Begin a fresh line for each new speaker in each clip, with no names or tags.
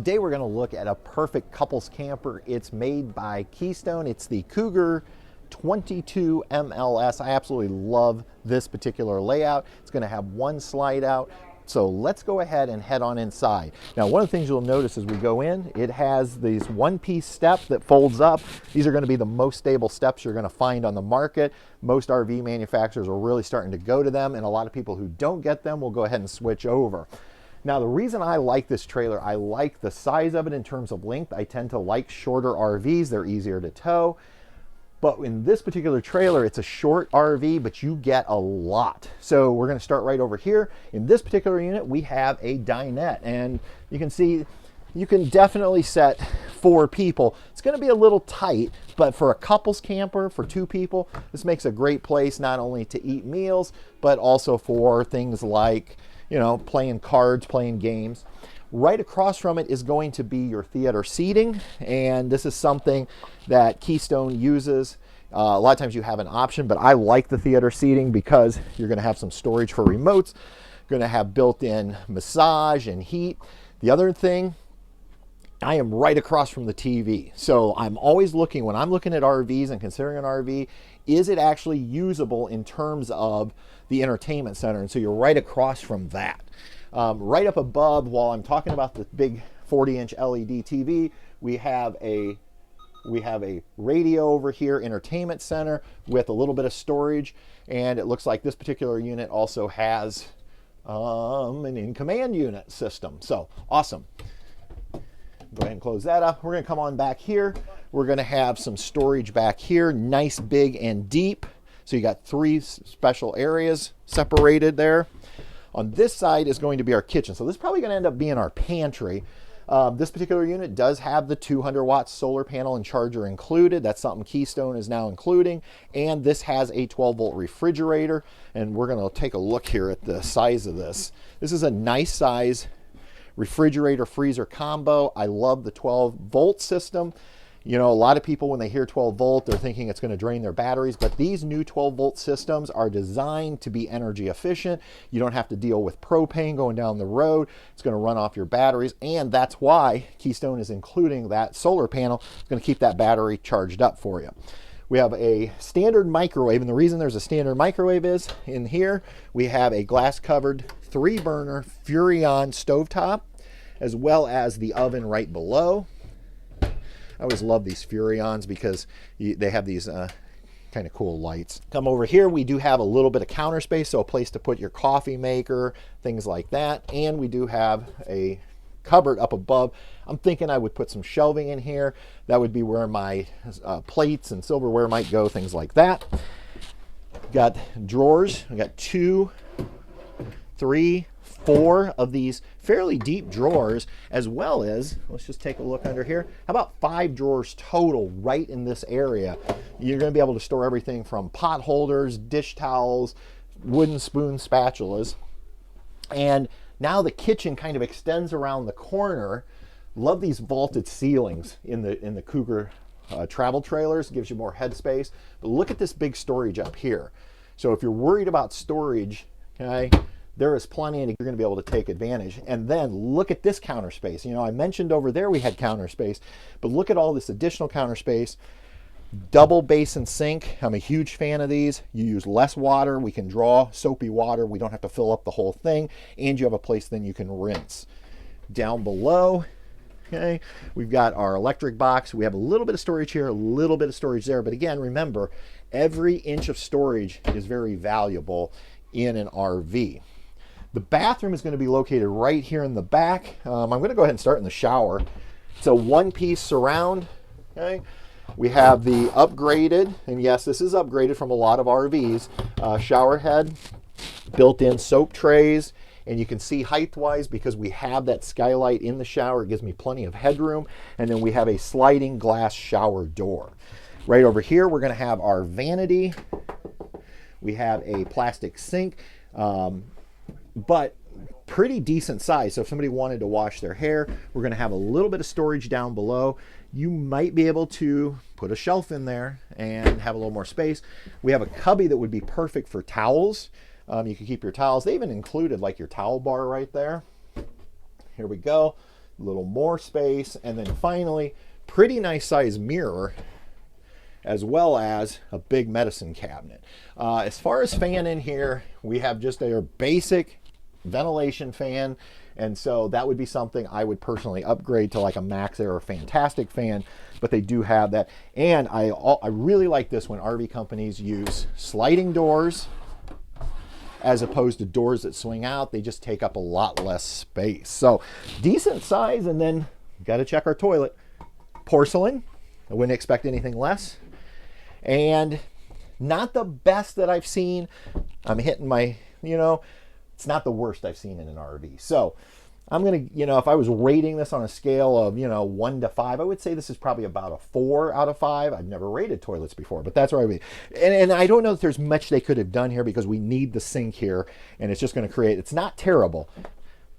Today we're going to look at a perfect couples camper. It's made by Keystone. It's the Cougar 22MLS. I absolutely love this particular layout. It's going to have one slide out. So let's go ahead and head on inside. Now, one of the things you'll notice as we go in, it has these one-piece steps that folds up. These are going to be the most stable steps you're going to find on the market. Most RV manufacturers are really starting to go to them, and a lot of people who don't get them will go ahead and switch over. Now, the reason I like this trailer, I like the size of it in terms of length. I tend to like shorter RVs. They're easier to tow. But in this particular trailer, it's a short RV, but you get a lot. So we're going to start right over here. In this particular unit, we have a dinette. And you can see, you can definitely set 4 people. It's going to be a little tight, but for a couples camper, for 2 people, this makes a great place not only to eat meals, but also for things like, you know, playing cards, playing games. Right across from it is going to be your theater seating, and this is something that Keystone uses. A lot of times you have an option, but I like the theater seating because you're going to have some storage for remotes, going to have built-in massage and heat. The other thing, I am right across from the TV. So I'm always looking, when I'm looking at RVs and considering an RV, is it actually usable in terms of the entertainment center? And so you're right across from that. Right up above, while I'm talking about the big 40-inch LED TV, we have a radio over here, entertainment center, with a little bit of storage. And it looks like this particular unit also has an in-command unit system. So awesome. Go ahead and close that up. We're going to come on back here. We're going to have some storage back here, nice, big, and deep. So you got 3 special areas separated there. On this side is going to be our kitchen. So this is probably going to end up being our pantry. This particular unit does have the 200-watt solar panel and charger included. That's something Keystone is now including. And this has a 12-volt refrigerator. And we're going to take a look here at the size of this. This is a nice size refrigerator freezer combo. I love the 12-volt system. You know, a lot of people, when they hear 12 volt, they're thinking it's going to drain their batteries, but these new 12 volt systems are designed to be energy efficient. You don't have to deal with propane going down the road. It's going to run off your batteries, and that's why Keystone is including that solar panel. It's going to keep that battery charged up for you. We have a standard microwave, and the reason there's a standard microwave is in here we have a glass covered 3-burner Furrion stovetop, as well as the oven right below. I always love these Furrions because they have these kind of cool lights. Come over here, we do have a little bit of counter space, so a place to put your coffee maker, things like that. And we do have a cupboard up above. I'm thinking I would put some shelving in here. That would be where my plates and silverware might go, things like that. Got drawers. We got 2, 3, 4 of these fairly deep drawers, as well as, let's just take a look under here, how about 5 drawers total right in this area. You're going to be able to store everything from pot holders, dish towels, wooden spoon spatulas. And now the kitchen kind of extends around the corner. Love these vaulted ceilings in the Cougar travel trailers. It gives you more headspace. But look at this big storage up here. So if you're worried about storage, okay, there is plenty, and you're going to be able to take advantage. And then look at this counter space. You know, I mentioned over there we had counter space, but look at all this additional counter space. Double basin sink. I'm a huge fan of these. You use less water. We can draw soapy water. We don't have to fill up the whole thing, and you have a place then you can rinse. Down below, okay, we've got our electric box. We have a little bit of storage here, a little bit of storage there, but again, remember, every inch of storage is very valuable in an RV. The bathroom is going to be located right here in the back. I'm going to go ahead and start in the shower. It's a 1-piece surround. Okay, we have the upgraded, and yes, this is upgraded from a lot of RVs, shower head, built-in soap trays, and you can see height-wise because we have that skylight in the shower. It gives me plenty of headroom, and then we have a sliding glass shower door. Right over here, we're going to have our vanity. We have a plastic sink. But pretty decent size. So if somebody wanted to wash their hair, we're going to have a little bit of storage down below. You might be able to put a shelf in there and have a little more space. We have a cubby that would be perfect for towels. You can keep your towels. They even included like your towel bar right there. Here we go. a little more space, and then finally, pretty nice size mirror, as well as a big medicine cabinet. As far as fan in here, we have just a basic ventilation fan, and so that would be something I would personally upgrade to like a Max Air or Fantastic fan, but they do have that. And I really like this when RV companies use sliding doors as opposed to doors that swing out. They just take up a lot less space. So decent size. And then got to check our toilet. Porcelain, I wouldn't expect anything less. And not the best that I've seen. I'm hitting my, it's not the worst I've seen in an RV. So I'm going to, if I was rating this on a scale of, 1 to 5, I would say this is probably about a 4 out of 5. I've never rated toilets before, but that's where I would be. And I don't know if there's much they could have done here because we need the sink here, and it's just going to create, it's not terrible,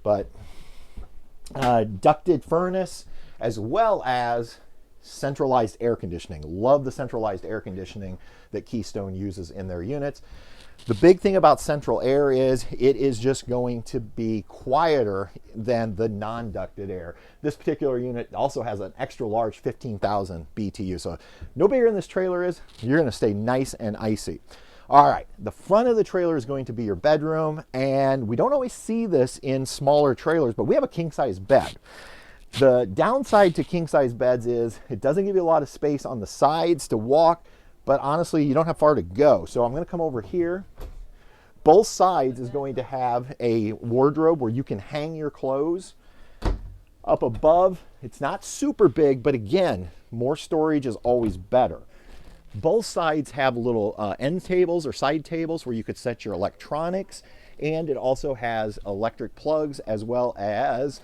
but ducted furnace as well as centralized air conditioning. Love the centralized air conditioning that Keystone uses in their units. The big thing about central air is it is just going to be quieter than the non-ducted air. This particular unit also has an extra large 15,000 BTU. So no bigger than this trailer is, you're going to stay nice and icy. All right, the front of the trailer is going to be your bedroom, and we don't always see this in smaller trailers, but we have a king-size bed. The downside to king-size beds is it doesn't give you a lot of space on the sides to walk, but honestly, you don't have far to go. So I'm going to come over here. Both sides is going to have a wardrobe where you can hang your clothes. Up above, it's not super big, but again, more storage is always better. Both sides have little end tables or side tables where you could set your electronics, and it also has electric plugs, as well as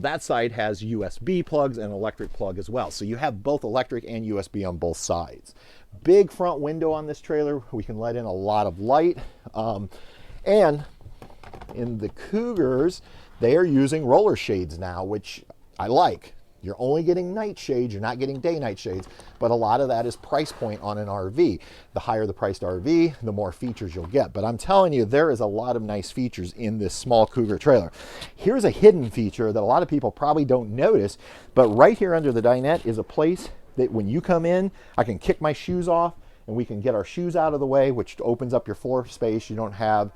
that side has USB plugs and electric plug as well. So you have both electric and USB on both sides. Big front window on this trailer. We can let in a lot of light. And in the Cougars, they are using roller shades now, which I like. You're only getting night shades, you're not getting day-night shades, but a lot of that is price point on an RV. The higher the priced RV, the more features you'll get. But I'm telling you, there is a lot of nice features in this small Cougar trailer. Here's a hidden feature that a lot of people probably don't notice, but right here under the dinette is a place that when you come in, I can kick my shoes off and we can get our shoes out of the way, which opens up your floor space. You don't have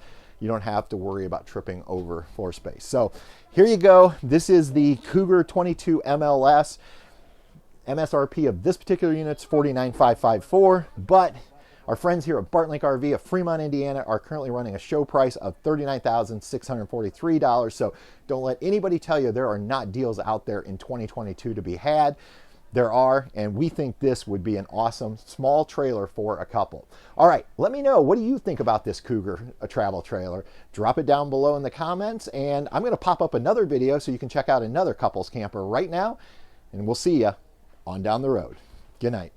to worry about tripping over floor space. So here you go. This is the Cougar 22MLS. MSRP of this particular unit is $49,554, but our friends here at Barton Lake RV of Fremont, Indiana are currently running a show price of $39,643. So don't let anybody tell you there are not deals out there in 2022 to be had. There are, and we think this would be an awesome small trailer for a couple. All right, let me know, what do you think about this Cougar, a travel trailer? Drop it down below in the comments, and I'm gonna pop up another video so you can check out another couples camper right now, and we'll see ya on down the road. Good night.